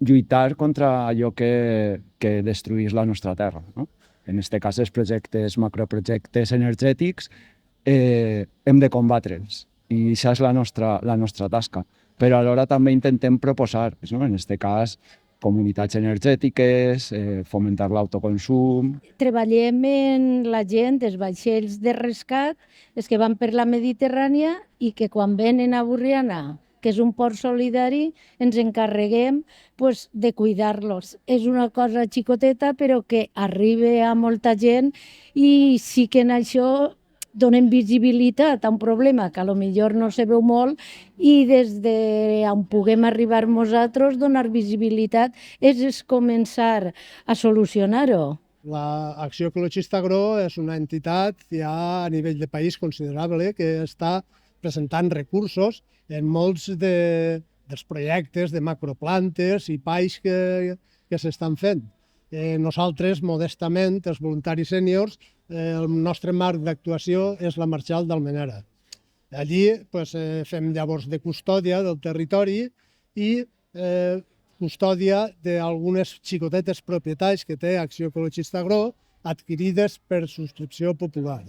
lluitar contra allò que destruís la nostra terra, no? En aquest cas, els projectes, macroprojectes energètics, hem de combatre'ls i això és la nostra tasca. Però alhora també intentem proposar, no? En aquest cas, comunitats energètiques, fomentar l'autoconsum. Treballem en la gent dels vaixells de rescat, els que van per la Mediterrània i que quan venen a Borriana, que és un port solidari, ens encarreguem de cuidar-los. És una cosa xicoteta, però que arriba a molta gent i sí que en això donem visibilitat a un problema que a lo millor no se veu molt i des d'on puguem arribar nosaltres, donar visibilitat és començar a solucionar-ho. L'Acció Ecologista Agro és una entitat ja a nivell de país considerable que està presentant recursos en molts dels projectes de macroplantes i pais que s'estan fent. Nosaltres, modestament, els voluntaris sèniors, el nostre marc d'actuació és la Marxal d'Almenara. Allí fem llavors de custòdia del territori i custòdia d'algunes xicotetes propietats que té Acció Ecologista Agro adquirides per subscripció popular.